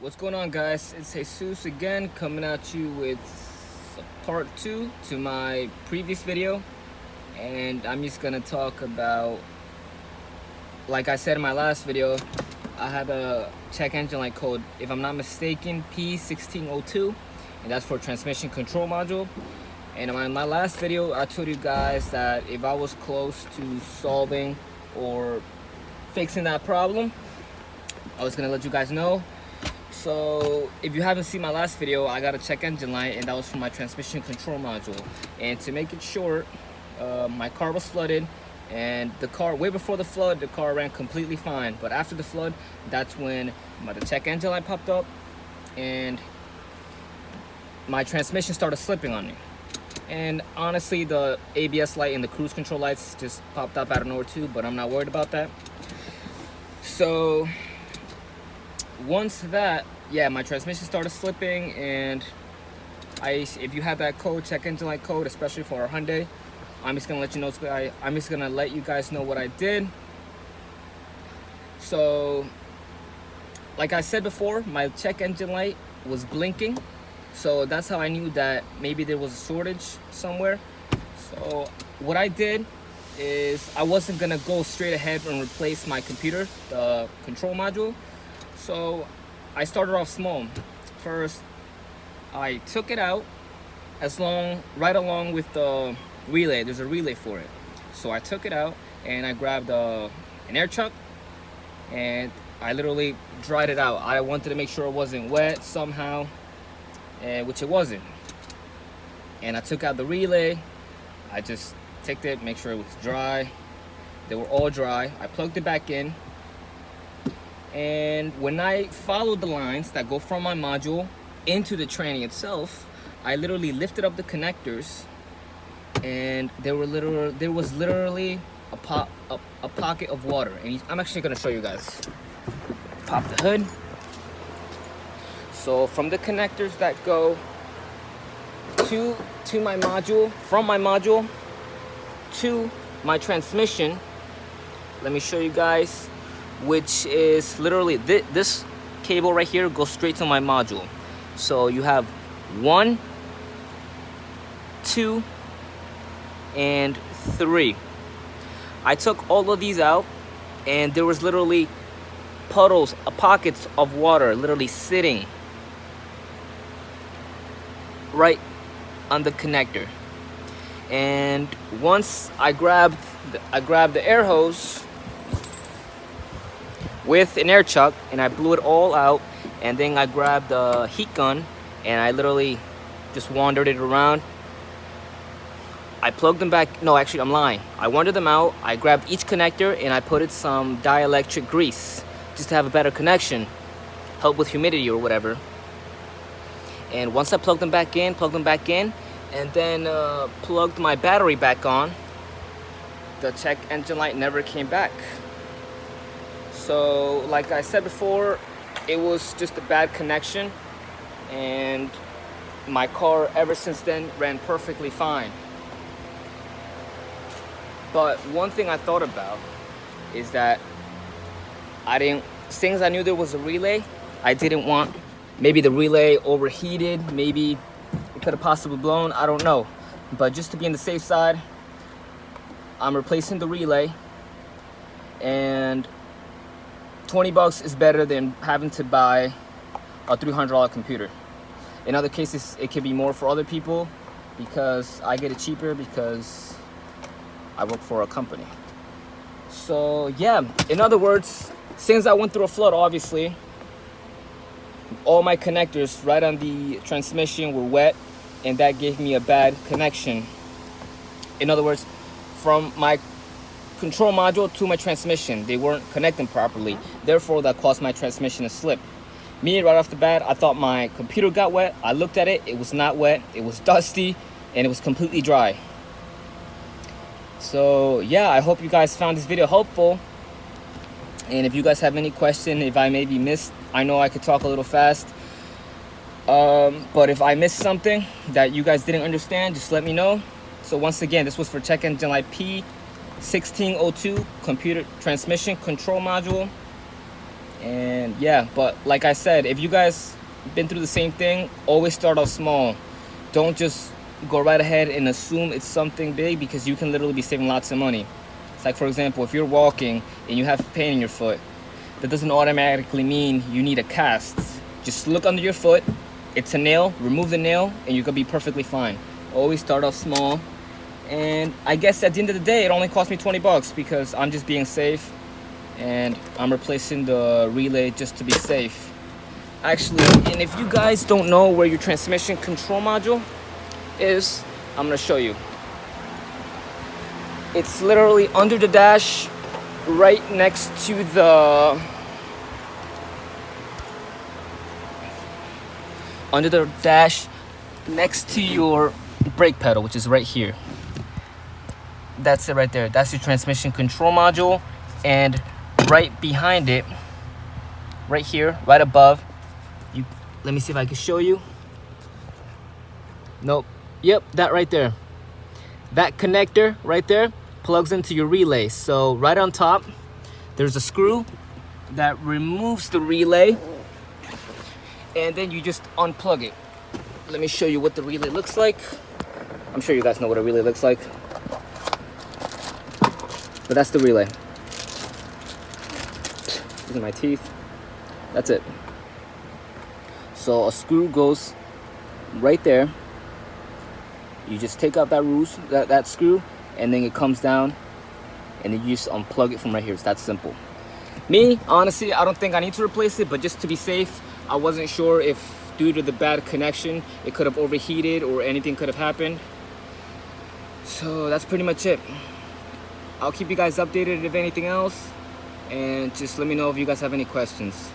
What's going on, guys? It's Jesus again, coming at you with part 2 to my previous video, and I'm just gonna talk about, like I said in my last video, I have a check engine light code, if I'm not mistaken, P1602, and that's for transmission control module. And in my last video I told you guys that if I was close to solving or fixing that problem, I was gonna let you guys know. So if you haven't seen my last video, I got a check engine light, and that was for my transmission control module. And to make it short, my car was flooded, and the car, way before the flood, the car ran completely fine. But after the flood, that's when the check engine light popped up and my transmission started slipping on me. And honestly, the ABS light and the cruise control lights just popped up out of nowhere too, but I'm not worried about that. So once that, yeah, my transmission started slipping, and if you have that code, check engine light code, especially for our Hyundai, I'm just gonna let you know. I'm just gonna let you guys know what I did. So, like I said before, my check engine light was blinking, so that's how I knew that maybe there was a shortage somewhere. So what I did is I wasn't gonna go straight ahead and replace my computer, the control module. So I started off small. First, I took it out right along with the relay. There's a relay for it. So I took it out and I grabbed an air chuck and I literally dried it out. I wanted to make sure it wasn't wet somehow, which it wasn't. And I took out the relay. I just took it, make sure it was dry. They were all dry. I plugged it back in. And when I followed the lines that go from my module into the tranny itself, I literally lifted up the connectors, and there was literally a pocket of water. And I'm actually gonna show you guys. Pop the hood. So from the connectors that go to my module, from my module to my transmission, let me show you guys, which is literally this cable right here goes straight to my module. So you have 1, 2, and 3. I took all of these out, and there was literally pockets of water literally sitting right on the connector. And once I grabbed the air hose with an air chuck and I blew it all out, and then I grabbed the heat gun and I literally just wandered it around. I plugged them back. No, actually, I'm lying. I wandered them out. I grabbed each connector and I put it some dielectric grease just to have a better connection, help with humidity or whatever. And once I plugged them back in, and then plugged my battery back on, the check engine light never came back. So like I said before, it was just a bad connection, and my car ever since then ran perfectly fine. But one thing I thought about is that since I knew there was a relay, I didn't want, maybe the relay overheated, maybe it could have possibly blown, I don't know. But just to be on the safe side, I'm replacing the relay, and $20 is better than having to buy a $300 computer. In other cases, it could be more for other people, because I get it cheaper because I work for a company. So yeah, in other words, since I went through a flood, obviously, all my connectors right on the transmission were wet, and that gave me a bad connection. In other words, from my control module to my transmission, they weren't connecting properly. Therefore, that caused my transmission to slip. Me, right off the bat, I thought my computer got wet. I looked at it, it was not wet, it was dusty, and it was completely dry. So yeah, I hope you guys found this video helpful. And if you guys have any question, if I maybe missed, I know I could talk a little fast. But if I missed something that you guys didn't understand, just let me know. So once again, this was for check engine light P1602 computer transmission control module. And yeah, but like I said, if you guys been through the same thing, always start off small. Don't just go right ahead and assume it's something big, because you can literally be saving lots of money. It's like, for example, if you're walking and you have pain in your foot, that doesn't automatically mean you need a cast. Just look under your foot, it's a nail, remove the nail, and you're gonna be perfectly fine. Always start off small. And I guess at the end of the day, it only cost me 20 bucks because I'm just being safe, and I'm replacing the relay just to be safe. Actually, and if you guys don't know where your transmission control module is, I'm gonna show you. It's literally under the dash, right next to the next to your brake pedal, which is right here. That's it right there. That's your transmission control module. And right behind it, right here, right above, let me see if I can show you. Nope. Yep, that right there. That connector right there plugs into your relay. So right on top, there's a screw that removes the relay, and then you just unplug it. Let me show you what the relay looks like. I'm sure you guys know what a relay looks like, but that's the relay. These are my teeth. That's it. So a screw goes right there. You just take out that screw, and then it comes down, and then you just unplug it from right here. It's that simple. Me, honestly, I don't think I need to replace it, but just to be safe, I wasn't sure if due to the bad connection, it could have overheated or anything could have happened. So that's pretty much it. I'll keep you guys updated if anything else, and just let me know if you guys have any questions.